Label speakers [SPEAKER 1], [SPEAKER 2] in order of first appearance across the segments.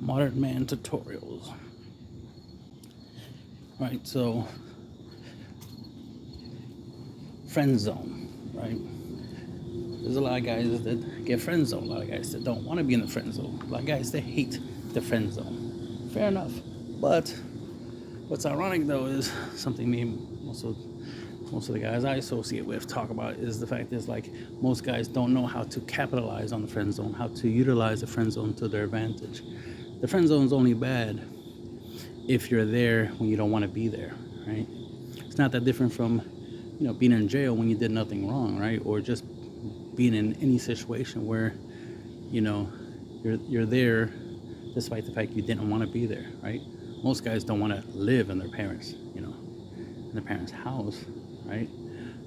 [SPEAKER 1] Modern Man tutorials. Right, so friend zone, right? There's a lot of guys that get friend zone, a lot of guys that don't want to be in the friend zone, a lot of guys that hate the friend zone. Fair enough. But what's ironic though is something me and most of the guys I associate with talk about is the fact is like most guys don't know how to capitalize on the friend zone, how to utilize the friend zone to their advantage. The friend zone is only bad if you're there when you don't want to be there, right? It's not that different from, being in jail when you did nothing wrong, right? Or just being in any situation where, you know, you're there despite the fact you didn't want to be there, right? Most guys don't want to live in their parents, in their parents' house, right?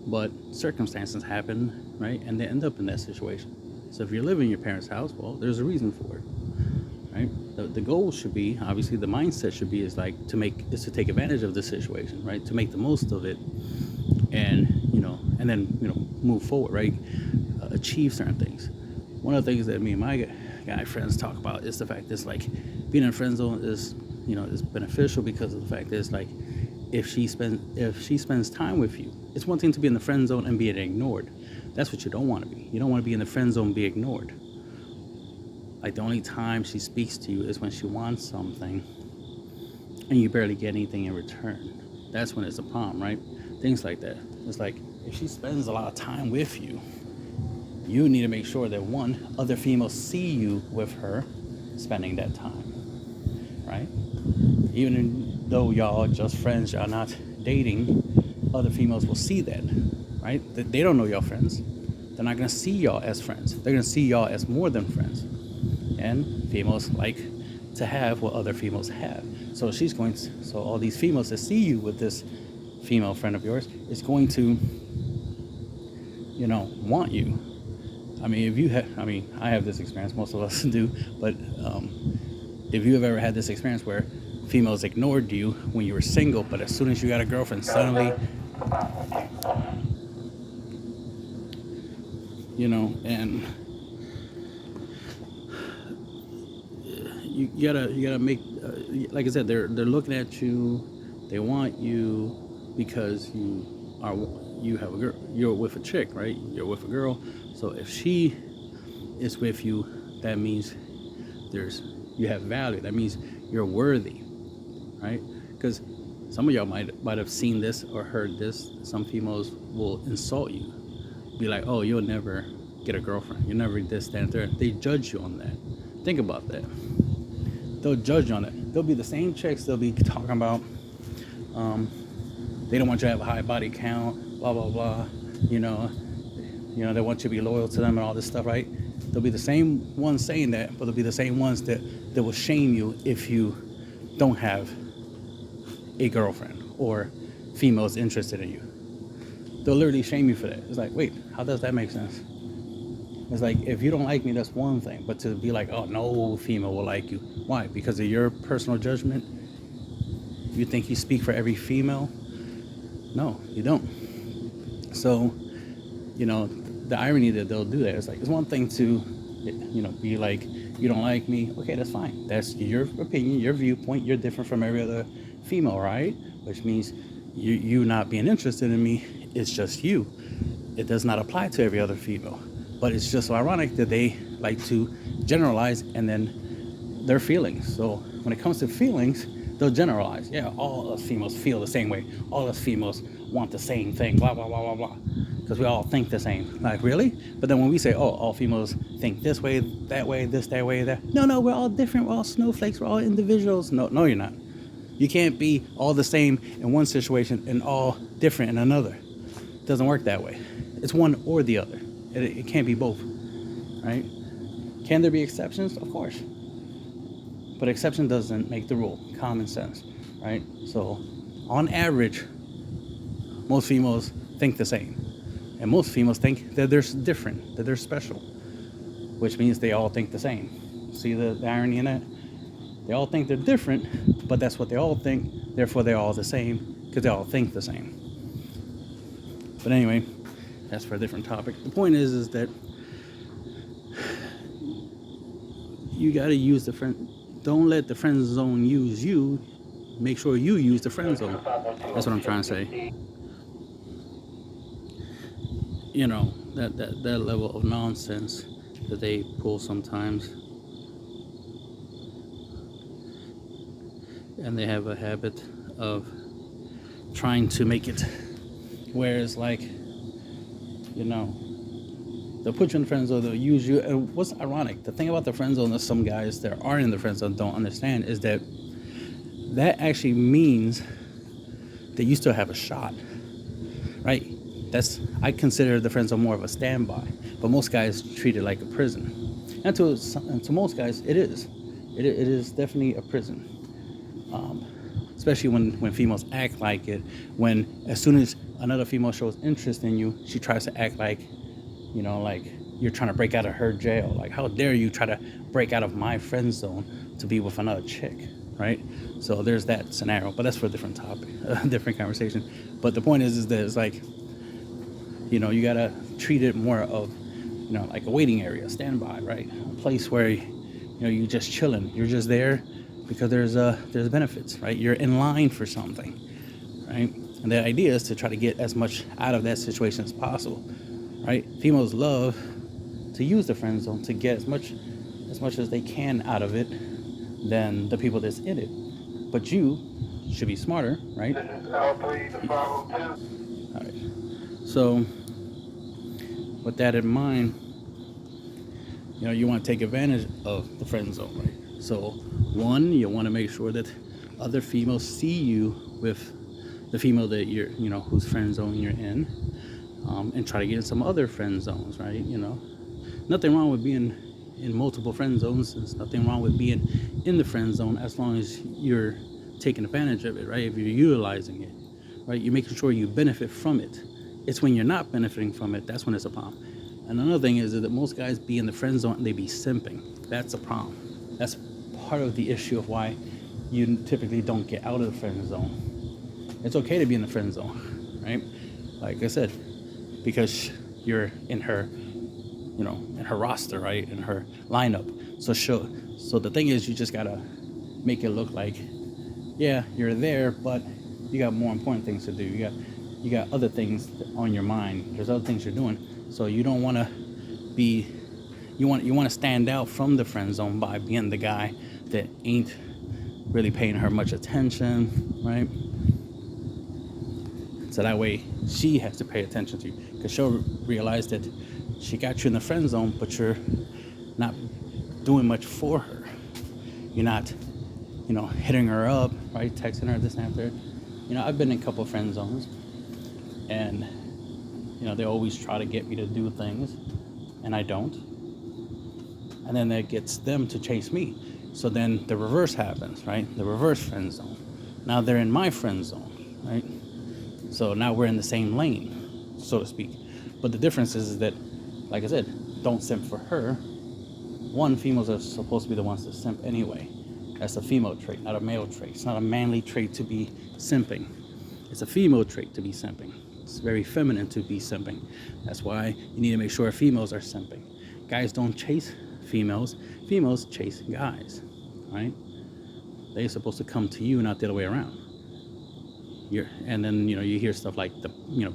[SPEAKER 1] But circumstances happen, right? And they end up in that situation. So if you're living in your parents' house, well, there's a reason for it, right? The goal should be, obviously, the mindset should be is like to take advantage of the situation, right? To make the most of it, and and then move forward, right? Achieve certain things. One of the things that me and my guy friends talk about is the fact is like being in a friend zone is is beneficial because of the fact is like if she spends time with you, it's one thing to be in the friend zone and being ignored. That's what you don't want to be. You don't want to be in the friend zone and be ignored. Like the only time she speaks to you is when she wants something and you barely get anything in return. That's when it's a problem, right? Things like that. It's like if she spends a lot of time with you, you need to make sure that one, other females see you with her spending that time, right? Even though y'all are just friends, y'all not dating, other females will see that, right? They don't know y'all friends. They're not gonna see y'all as friends. They're gonna see y'all as more than friends. And females like to have what other females have. So so all these females that see you with this female friend of yours is going to, want you. I mean, I have this experience, most of us do, but if you have ever had this experience where females ignored you when you were single, but as soon as you got a girlfriend, suddenly, and you gotta make, like I said, they're looking at you, they want you because you have a girl, you're with a chick, right? You're with a girl, so if she is with you, that means you have value. That means you're worthy, right? Because some of y'all might have seen this or heard this. Some females will insult you, be like, "Oh, you'll never get a girlfriend. You'll never this, that, and third." They judge you on that. Think about that. They'll judge you on that. They'll be the same chicks. They'll be talking about, they don't want you to have a high body count, blah blah blah. You know, they want you to be loyal to them and all this stuff, right? They'll be the same ones saying that, but they'll be the same ones that will shame you if you don't have a girlfriend or females interested in you. They'll literally shame you for that. It's like, wait, how does that make sense? It's like, if you don't like me, that's one thing, but to be like, oh, no female will like you. Why? Because of your personal judgment? You think you speak for every female? No, you don't. So, the irony that they'll do that is like, it's one thing to, be like, you don't like me. Okay, that's fine. That's your opinion, your viewpoint. You're different from every other female, right? Which means you not being interested in me, it's just you. It does not apply to every other female. But it's just so ironic that they like to generalize and then their feelings. So when it comes to feelings, they'll generalize. Yeah, all us females feel the same way. All us females want the same thing, blah, blah, blah, blah, blah. Because we all think the same. Like, really? But then when we say, oh, all females think this way, that way, this, that way, that. No, we're all different. We're all snowflakes. We're all individuals. No, you're not. You can't be all the same in one situation and all different in another. It doesn't work that way. It's one or the other. It can't be both, right? Can there be exceptions? Of course. But exception doesn't make the rule. Common sense, right? So, on average, most females think the same. And most females think that they're different, that they're special, which means they all think the same. See the irony in that? They all think they're different, but that's what they all think. Therefore, they're all the same because they all think the same. But anyway, that's for a different topic. The point is that you got to use the don't let the friend zone use you. Make sure you use the friend zone. That's what I'm trying to say. You know, that level of nonsense that they pull sometimes. And they have a habit of trying to make it where it's like, you know, they'll put you in the friend zone, they'll use you. And what's ironic, the thing about the friend zone that some guys that are in the friend zone don't understand is that actually means that you still have a shot, right? I consider the friend zone more of a standby, but most guys treat it like a prison. And to most guys, it is. It is definitely a prison. Especially when females act like it. When as soon as another female shows interest in you, she tries to act like, you know, like you're trying to break out of her jail. Like, how dare you try to break out of my friend zone to be with another chick, right? So there's that scenario, but that's for a different topic, a different conversation. But the point is that it's like, you know, you gotta treat it more of, you know, like a waiting area, standby, right? A place where, you know, you're just chilling. You're just there because there's benefits, right? You're in line for something, right? And the idea is to try to get as much out of that situation as possible, right? Females love to use the friend zone to get as much as they can out of it than the people that's in it. But you should be smarter, right? All right. So with that in mind, you know, you want to take advantage of the friend zone, right? So one, you want to make sure that other females see you with the female that you're, you know, whose friend zone you're in, and try to get in some other friend zones, right? You know, nothing wrong with being in multiple friend zones. There's nothing wrong with being in the friend zone as long as you're taking advantage of it, right? If you're utilizing it, right? You're making sure you benefit from it. It's when you're not benefiting from it, that's when it's a problem. And another thing is that most guys be in the friend zone and they be simping. That's a problem. That's part of the issue of why you typically don't get out of the friend zone. It's okay to be in the friend zone, right? Like I said, because you're in her, you know, in her roster, right? In her lineup. So the thing is, you just gotta make it look like, yeah, you're there, but you got more important things to do. You got other things on your mind. There's other things you're doing. So you don't want to be, you want to stand out from the friend zone by being the guy that ain't really paying her much attention, right? So that way she has to pay attention to you, because she'll realize that she got you in the friend zone, but you're not doing much for her. You're not, you know, hitting her up, right? Texting her, this and that, there. You know, I've been in a couple of friend zones, and you know, they always try to get me to do things, and I don't. And then that gets them to chase me. So then the reverse happens, right? The reverse friend zone. Now they're in my friend zone, right? So now we're in the same lane, so to speak. But the difference is that, like I said, don't simp for her. One, females are supposed to be the ones that simp anyway. That's a female trait, not a male trait. It's not a manly trait to be simping. It's a female trait to be simping. It's very feminine to be simping. That's why you need to make sure females are simping. Guys don't chase females. Females chase guys, right? They're supposed to come to you, not the other way around. And then, you know, you hear stuff like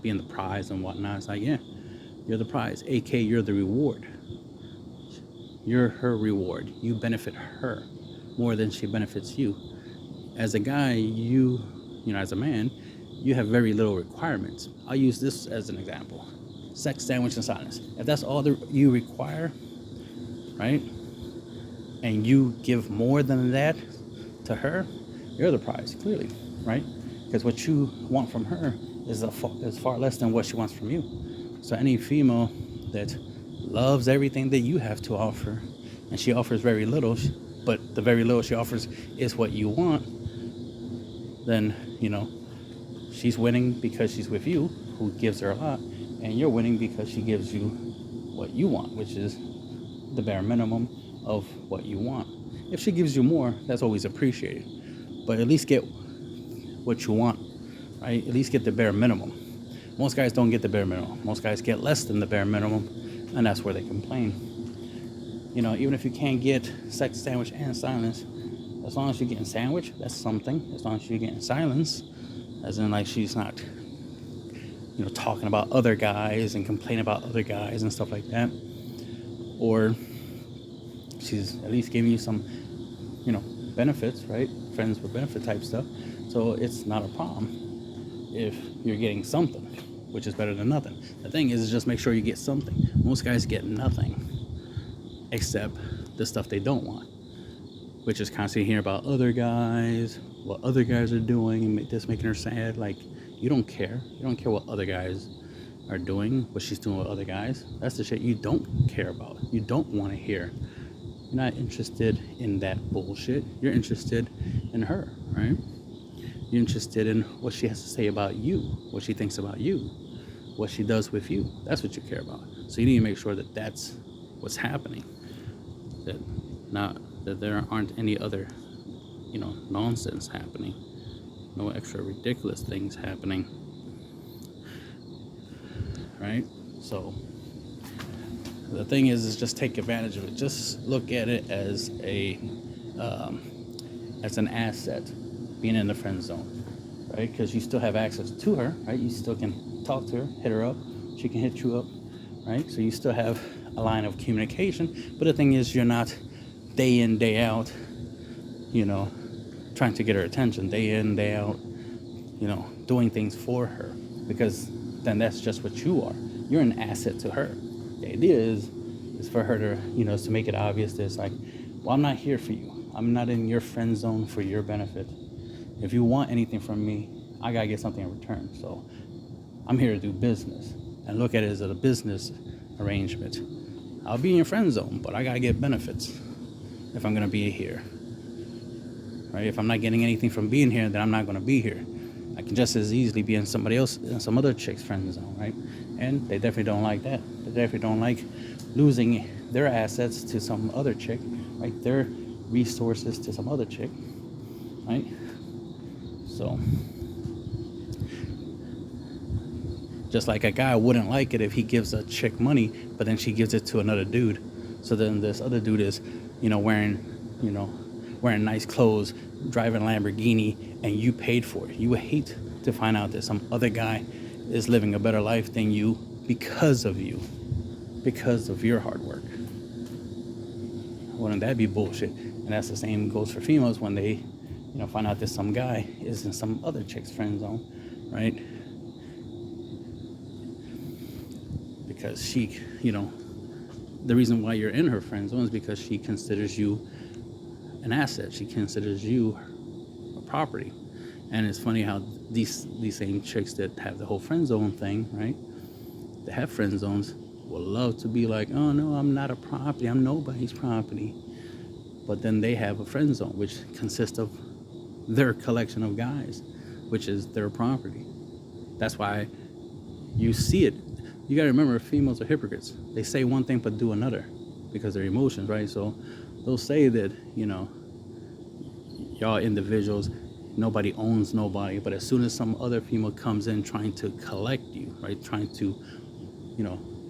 [SPEAKER 1] being the prize and whatnot. It's like, yeah, you're the prize, aka you're the reward. You're her reward. You benefit her more than she benefits you. As a guy, you know, as a man, you have very little requirements. I'll use this as an example. Sex, sandwich, and silence. If that's all that you require, right, and you give more than that to her, you're the prize, clearly, right? Because what you want from her is far less than what she wants from you. So any female that loves everything that you have to offer, and she offers very little, but the very little she offers is what you want, then, you know, she's winning because she's with you, who gives her a lot, and you're winning because she gives you what you want, which is the bare minimum of what you want. If she gives you more, that's always appreciated, but at least get what you want, right? At least get the bare minimum. Most guys don't get the bare minimum. Most guys get less than the bare minimum, and that's where they complain. You know, even if you can't get sex, sandwich, and silence, As long as you're getting sandwich, that's something. As long as you're getting silence, as in like she's not, talking about other guys and complaining about other guys and stuff like that, or she's at least giving you some, benefits, right? Friends with benefit type stuff. So it's not a problem if you're getting something, which is better than nothing. The thing is just make sure you get something. Most guys get nothing except the stuff they don't want, which is constantly hearing about other guys, what other guys are doing, and this making her sad. Like, you don't care. You don't care what other guys are doing, what she's doing with other guys. That's the shit you don't care about. You don't want to hear. You're not interested in that bullshit. You're interested in her, right? You're interested in what she has to say about you, what she thinks about you, what she does with you. That's what you care about. So you need to make sure that that's what's happening. That there aren't any other, nonsense happening. No extra ridiculous things happening. Right? So the thing is just take advantage of it. Just look at it as as an asset, being in the friend zone, right? Because you still have access to her, right? You still can talk to her, hit her up. She can hit you up, right? So you still have a line of communication. But the thing is, you're not day in, day out, trying to get her attention, day in, day out, doing things for her, because then that's just what you are. You're an asset to her. The idea is for her to, to make it obvious that it's like, well, I'm not here for you. I'm not in your friend zone for your benefit. If you want anything from me, I gotta get something in return. So I'm here to do business, and look at it as a business arrangement. I'll be in your friend zone, but I gotta get benefits if I'm gonna be here. Right? If I'm not getting anything from being here, then I'm not gonna be here. I can just as easily be in somebody else, in some other chick's friend zone, right? And they definitely don't like that. They definitely don't like losing their assets to some other chick, right? Their resources to some other chick, right? So, just like a guy wouldn't like it if he gives a chick money, but then she gives it to another dude. So then this other dude is, wearing nice clothes, driving a Lamborghini, and you paid for it. You would hate to find out that some other guy is living a better life than you because of your hard work. Wouldn't that be bullshit? And that's the same goes for females when they, find out that some guy is in some other chick's friend zone, right? Because she, the reason why you're in her friend zone is because she considers you an asset. She considers you a property. And it's funny how these same chicks that have the whole friend zone thing, right? That have friend zones will love to be like, oh no, I'm not a property. I'm nobody's property. But then they have a friend zone, which consists of their collection of guys, which is their property. That's why you see it. You gotta remember, females are hypocrites. They say one thing but do another because they're emotions, right? So they'll say that, y'all individuals, nobody owns nobody, but as soon as some other female comes in trying to collect you, right, trying to,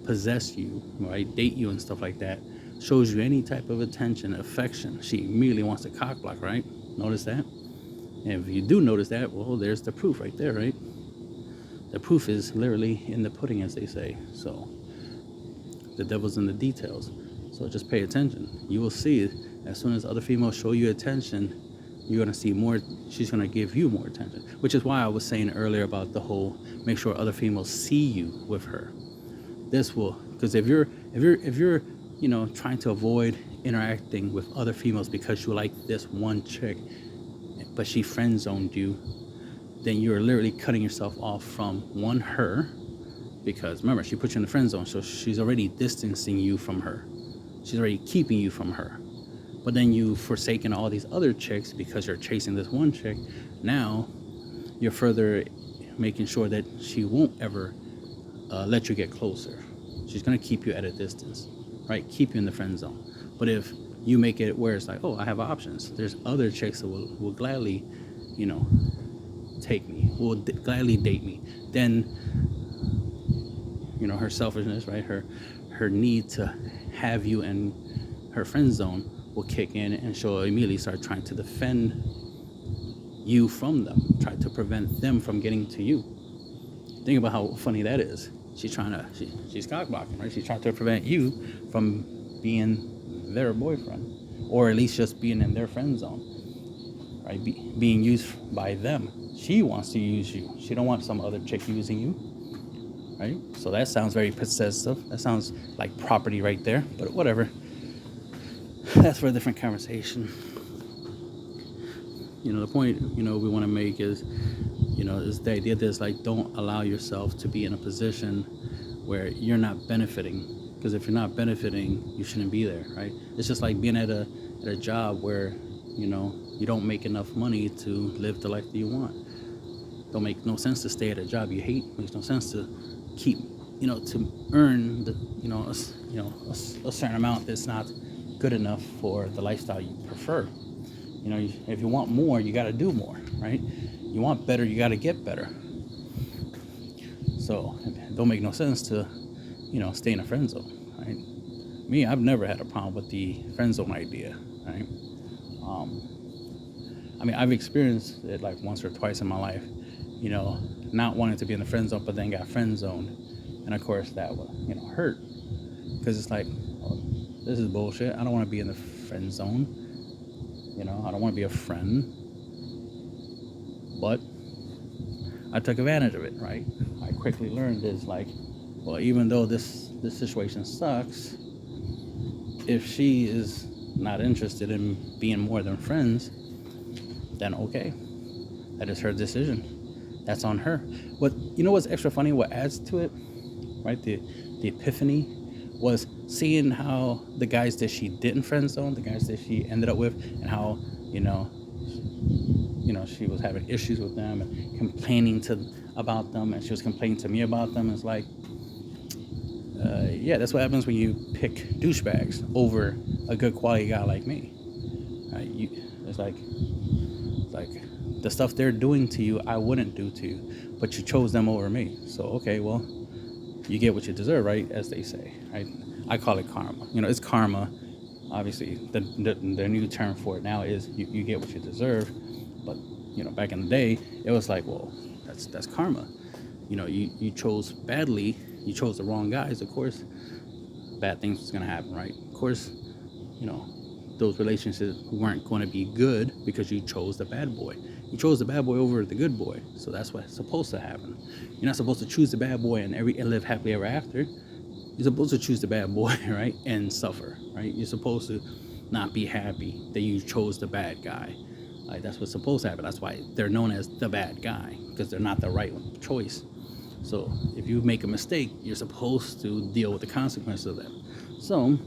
[SPEAKER 1] possess you, right, date you and stuff like that, shows you any type of attention, affection, she immediately wants to cock block, right? Notice that? And if you do notice that, well, there's the proof right there, right? The proof is literally in the pudding, as they say. So the devil's in the details. So just pay attention. You will see as soon as other females show you attention, you're going to see more. She's going to give you more attention, which is why I was saying earlier about the whole make sure other females see you with her. This will, because if you're trying to avoid interacting with other females because you like this one chick, but she friend zoned you, then you're literally cutting yourself off from her, because remember, she put you in the friend zone, so she's already distancing you from her. She's already keeping you from her. But then you've forsaken all these other chicks because you're chasing this one chick. Now you're further making sure that she won't ever let you get closer. She's going to keep you at a distance, right? Keep you in the friend zone. But if you make it where it's like, oh, I have options. There's other chicks that will gladly, take me, will gladly date me. Then, her selfishness, right? Her need to have you in her friend zone will kick in, and she'll immediately start trying to defend you from them, try to prevent them from getting to you. Think about how funny that is. She's cock blocking, right? She's trying to prevent you from being their boyfriend, or at least just being in their friend zone, right? Being used by them. She wants to use you. She don't want some other chick using you, right? So that sounds very possessive. That sounds like property right there, but whatever. That's for a different conversation. The point, we want to make is, is the idea that it's like, don't allow yourself to be in a position where you're not benefiting. Because if you're not benefiting, you shouldn't be there, right? It's just like being at a job where, you don't make enough money to live the life that you want. Don't make no sense to stay at a job you hate. Makes no sense to keep, to earn the, a certain amount that's not good enough for the lifestyle you prefer. If you want more, you got to do more, right? You want better, you got to get better. So it don't make no sense to, stay in a friend zone, right? Me, I've never had a problem with the friend zone idea, right? I've experienced it like once or twice in my life, not wanting to be in the friend zone, but then got friend zoned. And of course that would, hurt, because it's like, well, this is bullshit. I don't want to be in the friend zone. I don't want to be a friend. But I took advantage of it, right? I quickly learned is like, well, even though this situation sucks, if she is not interested in being more than friends, then okay. That is her decision. That's on her. What's extra funny, what adds to it, right? The epiphany was seeing how the guys that she didn't friend zone, the guys that she ended up with, and how, she was having issues with them and complaining about them, and she was complaining to me about them. It's like, yeah, that's what happens when you pick douchebags over a good quality guy like me. It's like the stuff they're doing to you, I wouldn't do to you, but you chose them over me. So okay, well, you get what you deserve, right? As they say, right? I call it karma. It's karma. Obviously, the new term for it now is you get what you deserve. But back in the day, it was like, well, that's karma. You chose badly. You chose the wrong guys. Of course, bad things was gonna happen, right? Of course, those relationships weren't going to be good because you chose the bad boy. You chose the bad boy over the good boy. So that's what's supposed to happen. You're not supposed to choose the bad boy and live happily ever after. You're supposed to choose the bad boy, right? And suffer, right? You're supposed to not be happy that you chose the bad guy. Like, that's what's supposed to happen. That's why they're known as the bad guy, because they're not the right choice. So if you make a mistake, you're supposed to deal with the consequences of that. So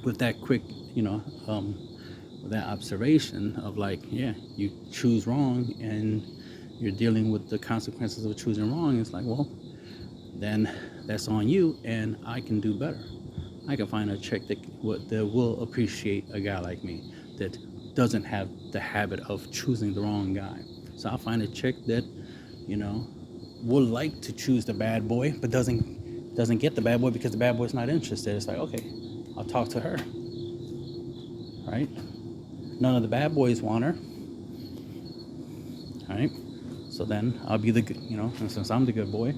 [SPEAKER 1] with that quick, with that observation of like, yeah, you choose wrong and you're dealing with the consequences of choosing wrong, it's like, well, then that's on you, and I can do better. I can find a chick that will appreciate a guy like me, that doesn't have the habit of choosing the wrong guy. So I'll find a chick that, will like to choose the bad boy, but doesn't get the bad boy because the bad boy's not interested. It's like, okay, I'll talk to her, right? None of the bad boys want her, right? So then I'll be the good, and since I'm the good boy,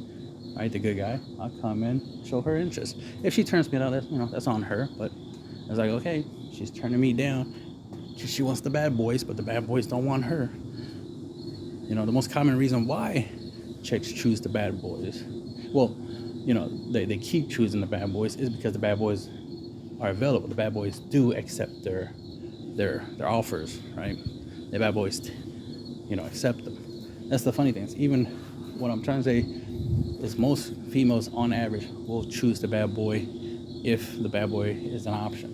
[SPEAKER 1] right, the good guy, I'll come in, show her interest. If she turns me down, that's on her. But it's like, okay, she's turning me down. She wants the bad boys, but the bad boys don't want her. The most common reason why chicks choose the bad boys, well, they keep choosing the bad boys, is because the bad boys are available. The bad boys do accept their offers, right? The bad boys, accept them. That's the funny thing. Even what I'm trying to say is most females on average will choose the bad boy if the bad boy is an option.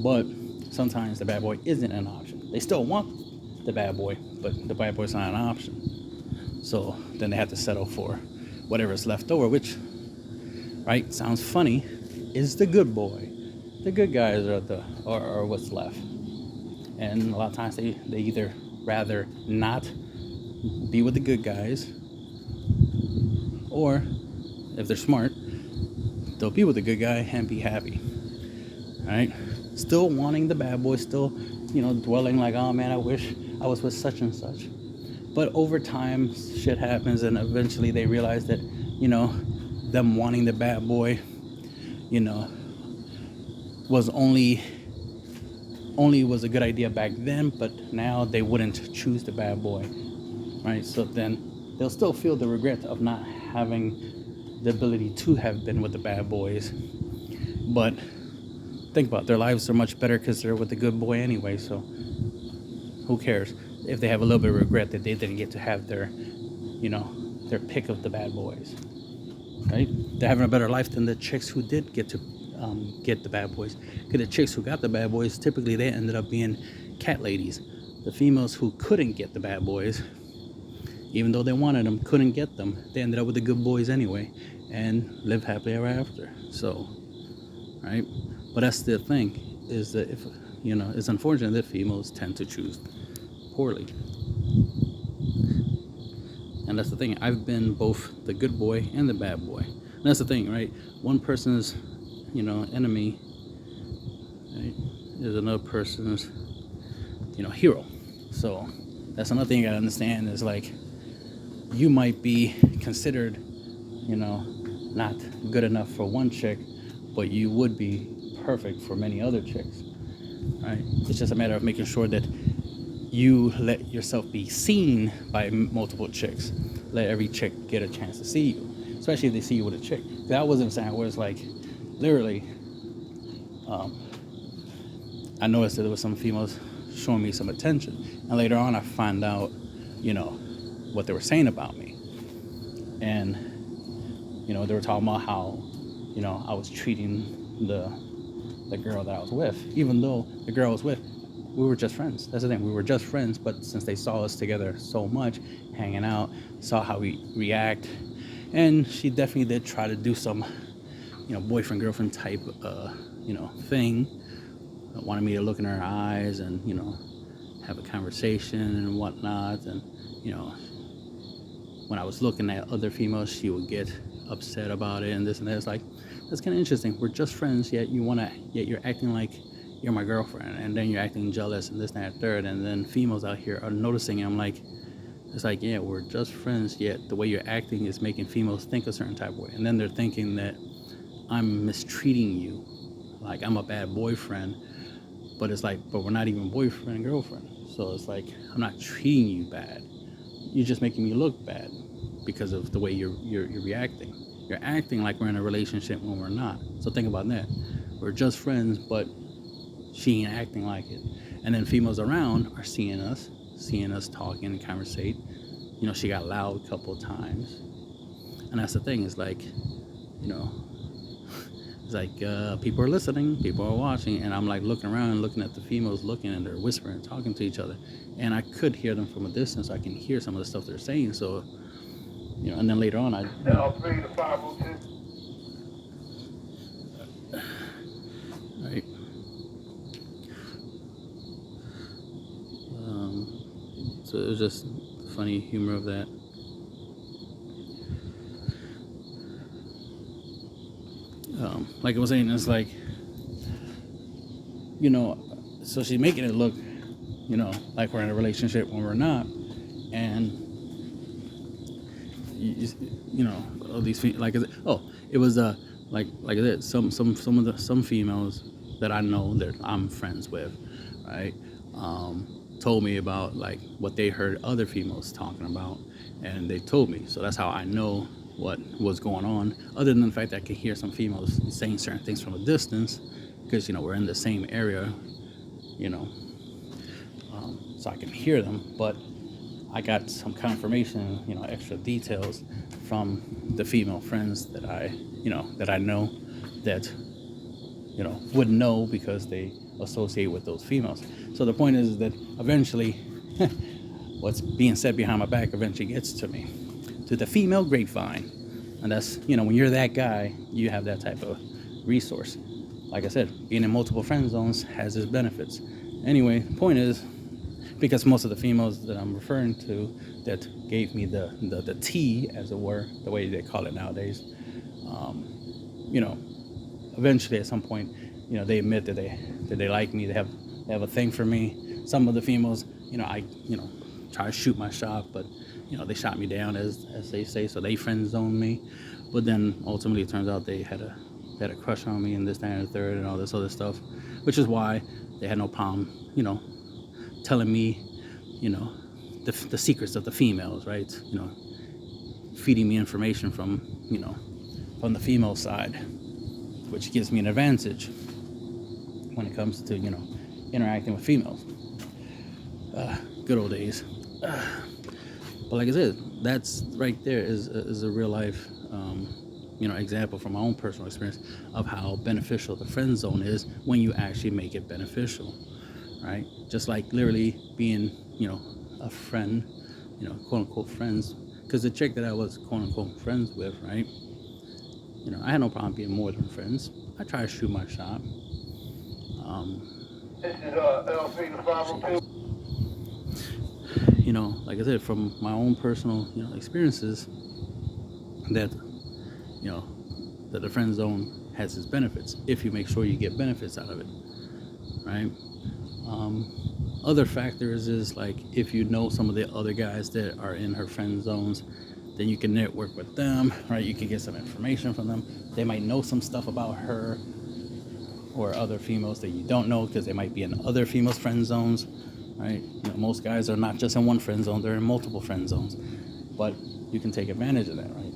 [SPEAKER 1] But sometimes the bad boy isn't an option. They still want the bad boy, but the bad boy's not an option. So then they have to settle for whatever's left over, which, right, sounds funny, is the good boy. The good guys are what's left. And a lot of times they either rather not be with the good guys, or if they're smart, they'll be with the good guy and be happy. Right? still wanting the bad boy, still, dwelling like, oh man, I wish I was with such and such. But over time, shit happens, and eventually they realize that, them wanting the bad boy, you know, was only was a good idea back then, but now they wouldn't choose the bad boy, right? So then they'll still feel the regret of not having the ability to have been with the bad boys. But think about it, their lives are much better because they're with the good boy anyway, so who cares if they have a little bit of regret that they didn't get to have their pick of the bad boys, right? They're having a better life than the chicks who did get to get the bad boys. Because the chicks who got the bad boys, typically they ended up being cat ladies. The females who couldn't get the bad boys, even though they wanted them, couldn't get them, they ended up with the good boys anyway and lived happily ever after. So, right? But that's the thing, is that if, it's unfortunate that females tend to choose poorly. And that's the thing. I've been both the good boy and the bad boy. And that's the thing, right? One person's, enemy, right, is another person's, hero. So that's another thing you gotta understand is like, you might be considered, not good enough for one chick, but you would be perfect for many other chicks, right? It's just a matter of making sure that you let yourself be seen by multiple chicks. Let every chick get a chance to see you, especially if they see you with a chick. That wasn't saying where it's like, literally, I noticed that there was some females showing me some attention, and later on I find out, what they were saying about me, and they were talking about how, I was treating the girl that I was with, even though the girl I was with, we were just friends. That's the thing, we were just friends, but since they saw us together so much, hanging out, saw how we react, and she definitely did try to do some, boyfriend girlfriend type, thing. Wanted me to look in her eyes and, have a conversation and whatnot. And, when I was looking at other females, she would get upset about it and this and that. It's like, that's kind of interesting. We're just friends, yet you're acting like you're my girlfriend, and then you're acting jealous and this and that third. And then females out here are noticing, and I'm like, it's like, yeah, we're just friends, yet the way you're acting is making females think a certain type of way. And then they're thinking that I'm mistreating you, like I'm a bad boyfriend. But it's like, but we're not even boyfriend and girlfriend. So it's like, I'm not treating you bad. You're just making me look bad because of the way you're reacting. You're acting like we're in a relationship when we're not. So think about that. We're just friends, but she ain't acting like it. And then females around are seeing us talking and conversate. She got loud a couple of times. And that's the thing, is like, it's like, people are listening, people are watching, and I'm like looking around and looking at the females looking, and they're whispering, talking to each other. And I could hear them from a distance. I can hear some of the stuff they're saying. So, and then later on, right. So it was just the funny humor of that. Like I was saying, it's like, so she's making it look, like we're in a relationship when we're not. And, all these, like, it was, like I said, some females that I know that I'm friends with, right, told me about like what they heard other females talking about, and they told me. So that's how I know what was going on, other than the fact that I could hear some females saying certain things from a distance, because we're in the same area, so I can hear them. But I got some confirmation, extra details from the female friends that I know that would know, because they associate with those females. So the point is that eventually what's being said behind my back eventually gets to me, to the female grapevine. And that's, when you're that guy, you have that type of resource. Like I said, being in multiple friend zones has its benefits. Anyway, the point is, because most of the females that I'm referring to that gave me the tea, as it were, the way they call it nowadays, eventually at some point they admit that they like me. They have a thing for me. Some of the females, I try to shoot my shot, but they shot me down, as they say, so they friend zoned me. But then ultimately it turns out they had a crush on me and this, that, and the third and all this other stuff, which is why they had no problem, telling me, the secrets of the females, right? Feeding me information from the female side, which gives me an advantage when it comes to interacting with females. Good old days. But like I said, that's right there is a real life example from my own personal experience of how beneficial the friend zone is when you actually make it beneficial, right? Just like literally being a friend, quote unquote friends, because the chick that I was quote unquote friends with, right, I had no problem being more than friends. I try to shoot my shot.
[SPEAKER 2] This is LP the 502.
[SPEAKER 1] Like I said, from my own personal experiences, that that the friend zone has its benefits if you make sure you get benefits out of it, right? Other factors is like if you know some of the other guys that are in her friend zones, then you can network with them, right? You can get some information from them. They might know some stuff about her or other females that you don't know because they might be in other females' friend zones, right? Most guys are not just in one friend zone; they're in multiple friend zones. But you can take advantage of that, right?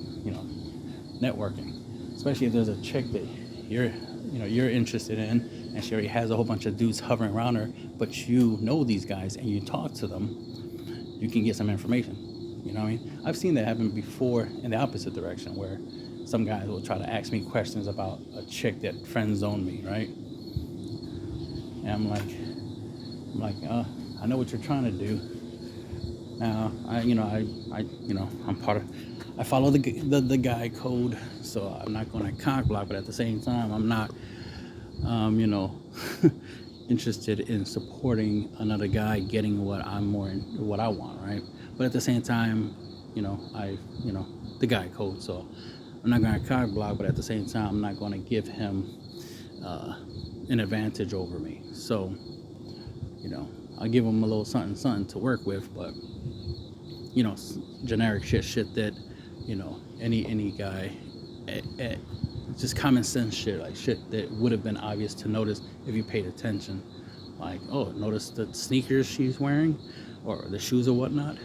[SPEAKER 1] Networking, especially if there's a chick that you're interested in, and she already has a whole bunch of dudes hovering around her, but you know these guys and you talk to them, you can get some information. You know what I mean? I've seen that happen before in the opposite direction, where some guys will try to ask me questions about a chick that friend zoned me, right? And I'm like, I know what you're trying to do. Now, I follow the guy code, so I'm not going to cock block, but at the same time, I'm not, interested in supporting another guy getting what I want, right? But at the same time, the guy code, so I'm not going to cock block, but at the same time, I'm not going to give him an advantage over me. So, I'll give him a little something to work with, but generic shit that any guy just common sense shit, like shit that would have been obvious to notice if you paid attention, like, oh, notice the sneakers she's wearing or the shoes or whatnot,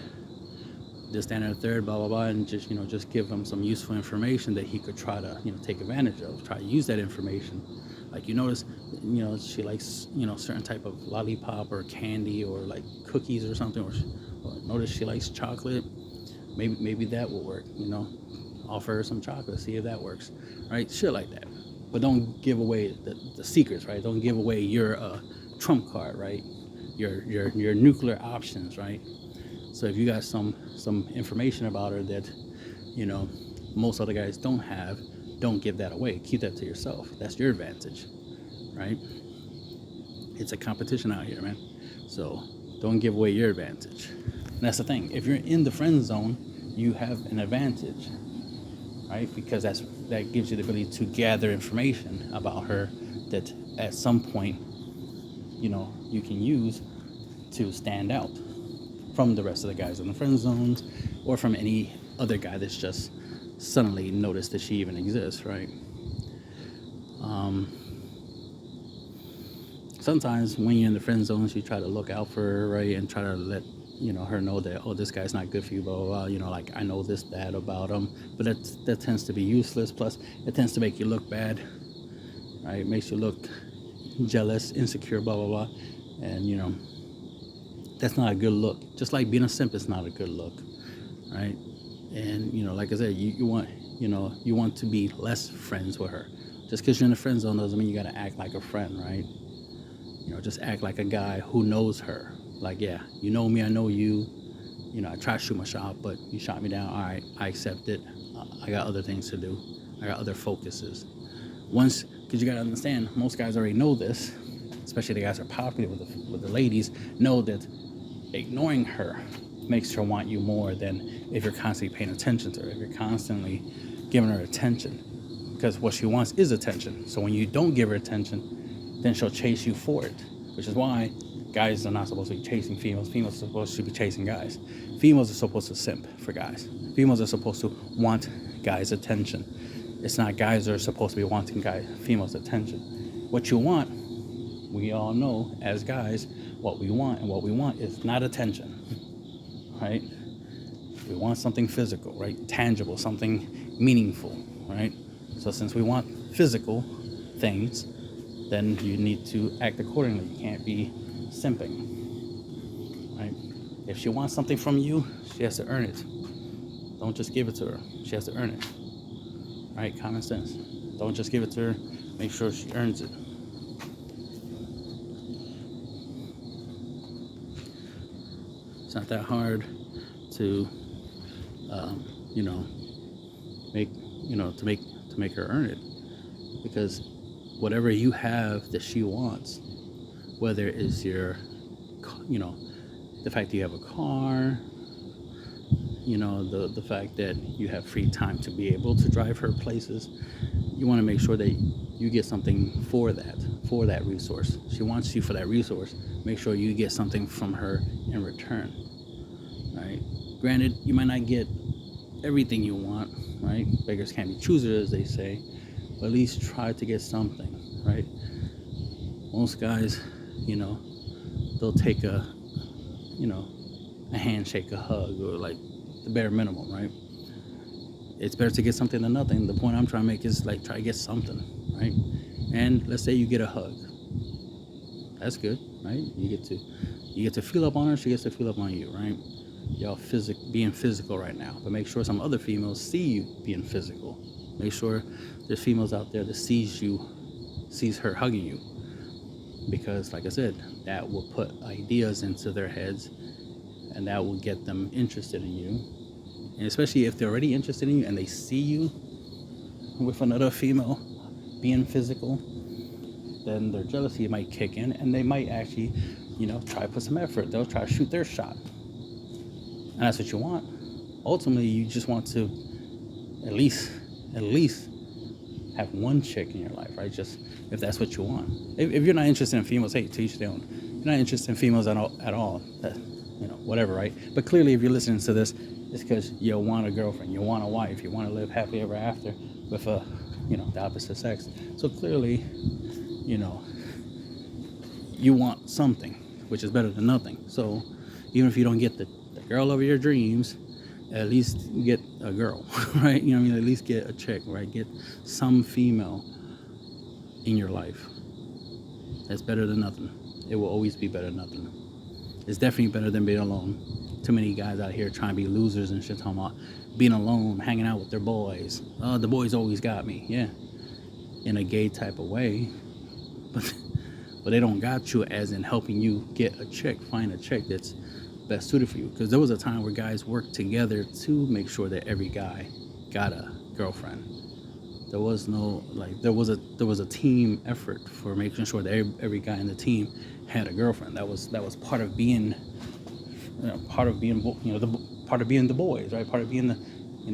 [SPEAKER 1] this, that, and the third, blah blah blah, and just give him some useful information that he could try to take advantage of, try to use that information. Like, you notice she likes certain type of lollipop or candy or like cookies or something, or notice she likes chocolate. Maybe that will work. Offer her some chocolate, see if that works, right? Shit like that. But don't give away the secrets, right? Don't give away your trump card, right? Your nuclear options, right? So if you got some information about her that most other guys don't have, don't give that away. Keep that to yourself. That's your advantage, right? It's a competition out here, man. So don't give away your advantage. And that's the thing. If you're in the friend zone, you have an advantage, right? Because that gives you the ability to gather information about her that at some point, you can use to stand out from the rest of the guys in the friend zones, or from any other guy that's just suddenly noticed that she even exists, right? Sometimes when you're in the friend zones, you try to look out for her, right, and try to let her know that, oh, this guy's not good for you, blah blah blah. Like, I know this, that about him, but that tends to be useless. Plus, it tends to make you look bad, right? It makes you look jealous, insecure, blah blah blah, and that's not a good look. Just like being a simp is not a good look, right? And like I said, you want to be less friends with her. Just because you're in the friend zone doesn't mean you gotta act like a friend, right? Just act like a guy who knows her. Like, yeah, you know me, I know you. I tried to shoot my shot, but you shot me down. All right, I accept it. I got other things to do. I got other focuses. Because you gotta understand, most guys already know this, especially the guys who are popular with the ladies, know that ignoring her makes her want you more than if you're constantly paying attention to her, if you're constantly giving her attention. Because what she wants is attention. So when you don't give her attention, then she'll chase you for it, which is why guys are not supposed to be chasing females. Females are supposed to be chasing guys. Females are supposed to simp for guys. Females are supposed to want guys' attention. It's not guys that are supposed to be wanting females' attention. What you want, we all know as guys what we want, and what we want is not attention, right? We want something physical, right? Tangible, something meaningful, right? So since we want physical things, then you need to act accordingly. You can't be simping, right? If she wants something from you, she has to earn it. Don't just give it to her. She has to earn it, right? Common sense. Don't just give it to her. Make sure she earns it. It's not that hard to, make her earn it, because whatever you have that she wants, whether it's the fact that you have a car, the fact that you have free time to be able to drive her places, you want to make sure that you get something for that resource. She wants you for that resource. Make sure you get something from her in return, right? Granted, you might not get everything you want, right? Beggars can't be choosers, as they say, but at least try to get something, right? Most guys, they'll take a handshake, a hug, or like the bare minimum, right? It's better to get something than nothing. The point I'm trying to make is like try to get something, right? And let's say you get a hug. That's good, right? You get to feel up on her, she gets to feel up on you, right? Y'all being physical right now, but make sure some other females see you being physical. Make sure there's females out there that sees her hugging you, because like I said, that will put ideas into their heads, and that will get them interested in you. And especially if they're already interested in you and they see you with another female being physical, then their jealousy might kick in, and they might actually, try to put some effort. They'll try to shoot their shot. And that's what you want. Ultimately, you just want to at least have one chick in your life, right? Just if that's what you want. If you're not interested in females, hey, to each their own. If you're not interested in females at all, whatever, right? But clearly, if you're listening to this, it's because you want a girlfriend, you want a wife, you want to live happily ever after with the opposite sex. So clearly, you want something, which is better than nothing. So even if you don't get the girl of your dreams, at least get a girl, right? At least get a chick, right? Get some female in your life. That's better than nothing. It will always be better than nothing. It's definitely better than being alone. Too many guys out here trying to be losers and shit, talking about being alone, hanging out with their boys. Oh, the boys always got me. Yeah, in a gay type of way, but they don't got you as in helping you get a chick, find a chick that's best suited for you. Because there was a time where guys worked together to make sure that every guy got a girlfriend. There was no there was a team effort for making sure that every guy in the team had a girlfriend. That was part of being the boys, right? Part of being the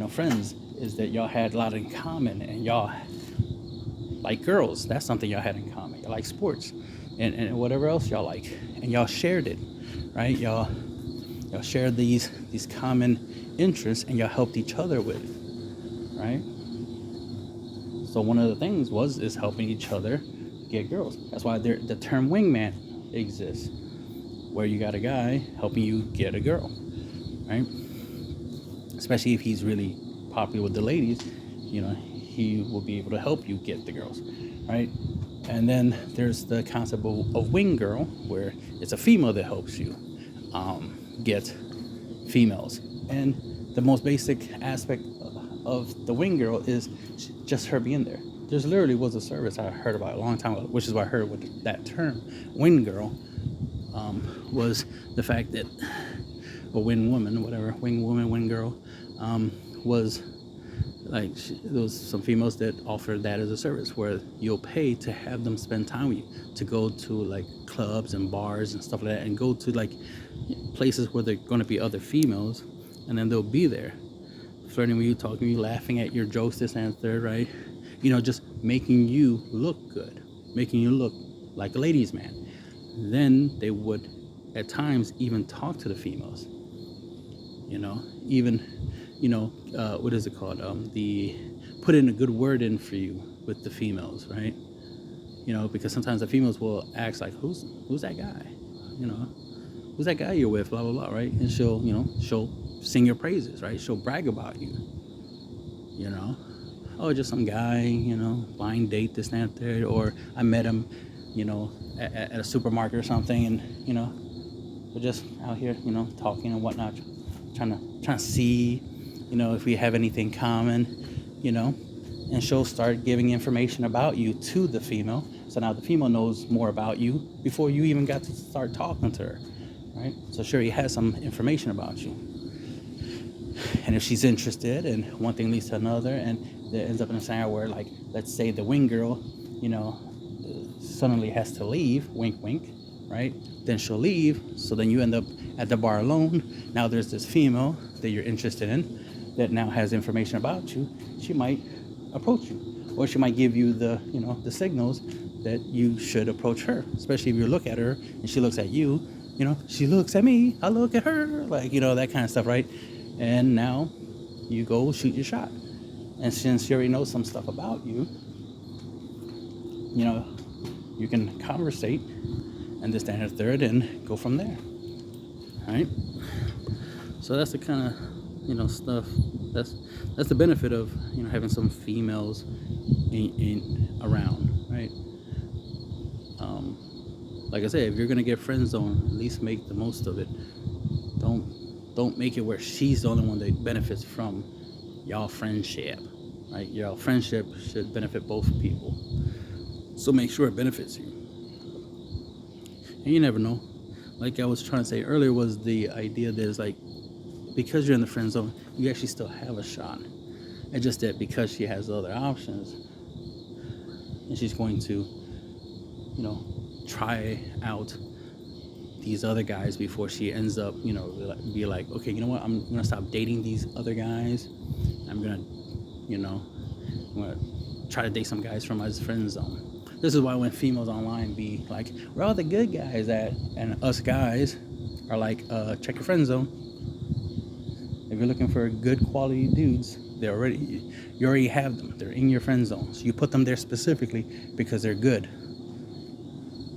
[SPEAKER 1] friends, is that y'all had a lot in common, and y'all like girls. That's something y'all had in common. Y'all like sports and whatever else y'all like, and y'all shared it, right? Y'all shared these common interests, and y'all helped each other with it, right? So one of the things is helping each other get girls. That's why the term wingman exists, where you got a guy helping you get a girl, right? Especially if he's really popular with the ladies, he will be able to help you get the girls, right? And then there's the concept of wing girl, where it's a female that helps you get females. And the most basic aspect of the wing girl is just her being there. There's literally was a service I heard about a long time ago, which is why I heard with that term, wing girl, was the fact that, or wing woman, whatever, wing woman, wing girl, was like, there was some females that offered that as a service, where you'll pay to have them spend time with you, to go to like clubs and bars and stuff like that, and go to like places where there are going to be other females, and then they'll be there flirting with you, talking to you, laughing at your jokes, this and third, right? Just making you look good, making you look like a ladies' man. Then they would, at times, even talk to the females. Even, what is it called? The put in a good word in for you with the females, right? Because sometimes the females will ask like, who's that guy? Who's that guy you're with? Blah blah blah, right? And she'll sing your praises, right? She'll brag about you. Oh, just some guy, blind date, this, that, third, or I met him, at a supermarket or something, and we're just out here, talking and whatnot, trying to see, if we have anything common, and she'll start giving information about you to the female. So now the female knows more about you before you even got to start talking to her, right? So sure, he has some information about you. And if she's interested, and one thing leads to another, and there ends up in a scenario where, like, let's say the wing girl, suddenly has to leave, wink, wink, right? Then she'll leave, so then you end up at the bar alone. Now there's this female that you're interested in that now has information about you. She might approach you, or she might give you the, the signals that you should approach her, especially if you look at her and she looks at you, she looks at me, I look at her, like, that kind of stuff, right? And now you go shoot your shot. And since she already knows some stuff about you, you can conversate and this, that, and the third, and go from there. All right? So that's the kind of, stuff. That's the benefit of, having some females in around, right? Like I said, if you're gonna get friend zone, at least make the most of it. Don't make it where she's the only one that benefits from y'all friendship, right? Y'all friendship should benefit both people. So make sure it benefits you. And you never know. Like I was trying to say earlier, was the idea that is like, because you're in the friend zone, you actually still have a shot. It's just that because she has other options, and she's going to, try out these other guys before she ends up, be like, okay, you know what? I'm gonna stop dating these other guys. I'm gonna try to date some guys from my friend zone. This is why when females online be like, where all the good guys at? And us guys are like, check your friend zone. If you're looking for good quality dudes, you already have them. They're in your friend zone. So you put them there specifically because they're good.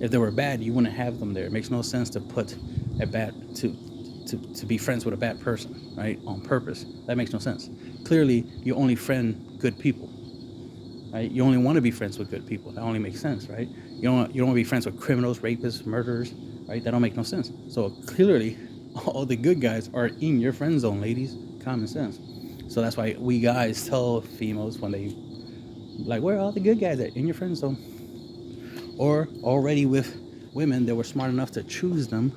[SPEAKER 1] If they were bad, you wouldn't have them there. It makes no sense to put a bad to be friends with a bad person, right? On purpose. That makes no sense. Clearly, you only friend good people, right? You only want to be friends with good people. That only makes sense, right? You don't want to be friends with criminals, rapists, murderers, right? That don't make no sense. So clearly, all the good guys are in your friend zone, ladies. Common sense. So that's why we guys tell females when they like, where are all the good guys at? In your friend zone. Or already with women that were smart enough to choose them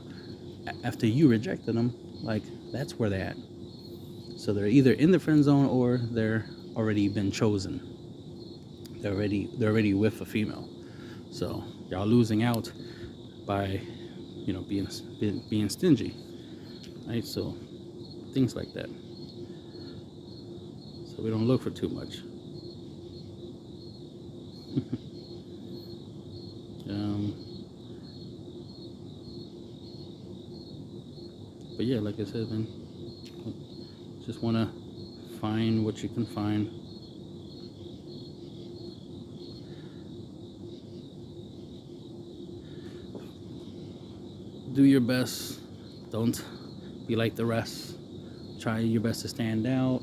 [SPEAKER 1] after you rejected them, like, that's where they're at. So they're either in the friend zone or they're already been chosen. They're already with a female. So y'all losing out by, being stingy, right? So things like that. So we don't look for too much. But yeah, like I said, man, just want to find what you can find. Do your best. Don't be like the rest. Try your best to stand out.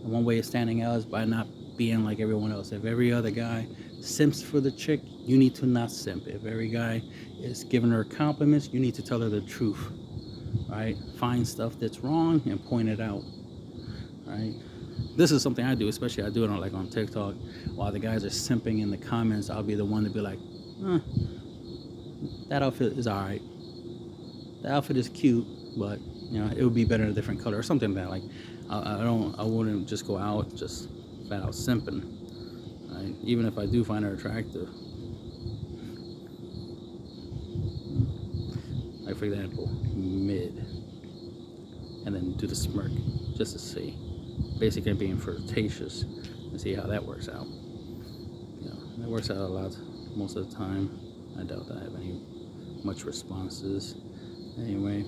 [SPEAKER 1] And one way of standing out is by not being like everyone else. If every other guy simps for the chick, you need to not simp. If every guy is giving her compliments, you need to tell her the truth, right? Find stuff that's wrong and point it out, right? This is something I do, especially I do it on TikTok. While the guys are simping in the comments, I'll be the one to be like, that outfit is all right. The outfit is cute, but it would be better in a different color or something like that. Like, I wouldn't just go out just flat out simping. Right? Even if I do find her attractive. Like, for example, mid, and then do the smirk just to see. Basically being flirtatious and see how that works out. That works out a lot most of the time. I doubt that I have any much responses. Anyway,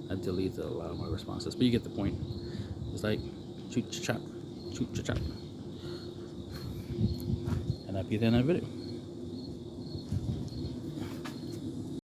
[SPEAKER 1] I deleted a lot of my responses, but you get the point. It's like shoot your chop, and that'd be the end of the video.